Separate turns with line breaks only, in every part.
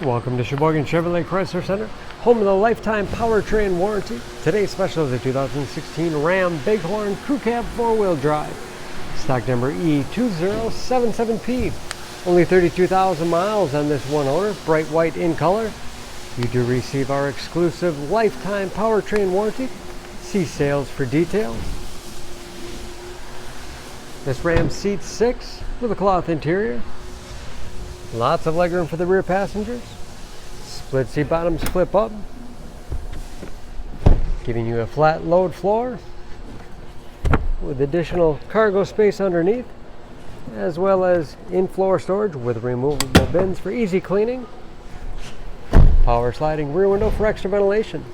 Welcome to Sheboygan Chevrolet Chrysler Center, home of the lifetime powertrain warranty. Today's special is the 2016 Ram Bighorn Crew Cab 4-wheel drive. Stock number E2077P. Only 32,000 miles on this one owner, bright white in color. You do receive our exclusive lifetime powertrain warranty. See sales for details. This Ram seats 6 with a cloth interior. Lots of legroom for the rear passengers. Split seat bottoms flip up, giving you a flat load floor with additional cargo space underneath, as well as in-floor storage with removable bins for easy cleaning. Power sliding rear window for extra ventilation.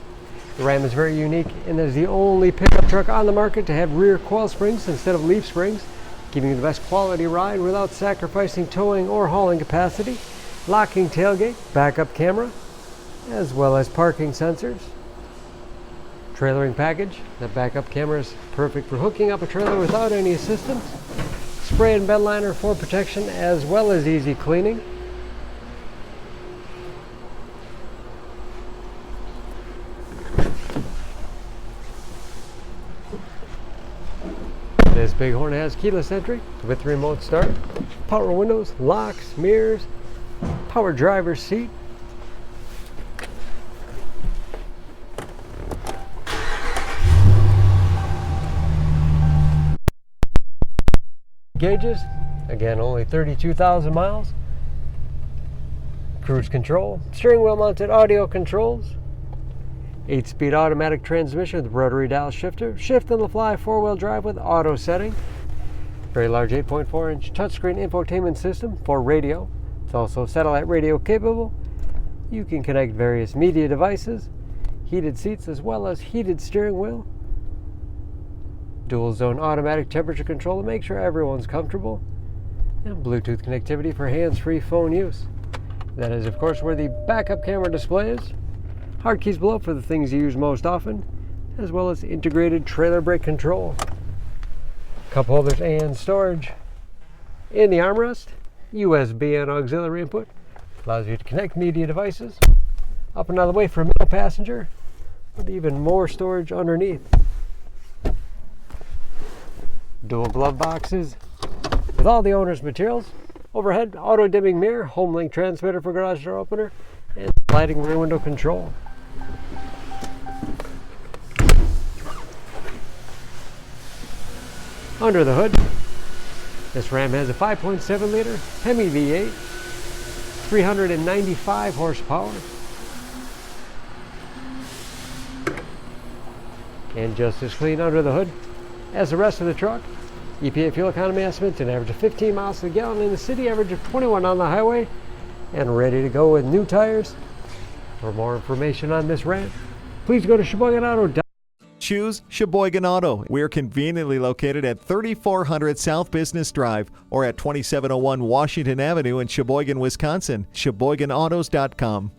The Ram is very unique and is the only pickup truck on the market to have rear coil springs instead of leaf springs, giving you the best quality ride without sacrificing towing or hauling capacity. Locking tailgate, backup camera, as well as parking sensors. Trailering package. The backup camera is perfect for hooking up a trailer without any assistance. Spray and bed liner for protection as well as easy cleaning. This Bighorn has keyless entry with remote start, power windows, locks, mirrors, power driver's seat. Gauges, again only 32,000 miles. Cruise control, steering wheel mounted audio controls. 8-speed automatic transmission with rotary dial shifter. Shift on the fly 4-wheel drive with auto setting. Very large 8.4-inch touchscreen infotainment system for radio. It's also satellite radio capable. You can connect various media devices. Heated seats as well as heated steering wheel. Dual zone automatic temperature control to make sure everyone's comfortable. And Bluetooth connectivity for hands-free phone use. That is of course where the backup camera display is. Hard keys below for the things you use most often, as well as integrated trailer brake control. Cup holders and storage. In the armrest, USB and auxiliary input. Allows you to connect media devices. Up and out of the way for a middle passenger, with even more storage underneath. Dual glove boxes with all the owner's materials. Overhead, auto dimming mirror, home link transmitter for garage door opener, and sliding rear window control. Under the hood, this Ram has a 5.7 liter HEMI V8, 395 horsepower, and just as clean under the hood as the rest of the truck. EPA fuel economy estimates an average of 15 miles to the gallon in the city, average of 21 on the highway, and ready to go with new tires. For more information on this Ram, please go to SheboyganAuto.com.
Choose Sheboygan Auto. We're conveniently located at 3400 South Business Drive or at 2701 Washington Avenue in Sheboygan, Wisconsin. SheboyganAutos.com.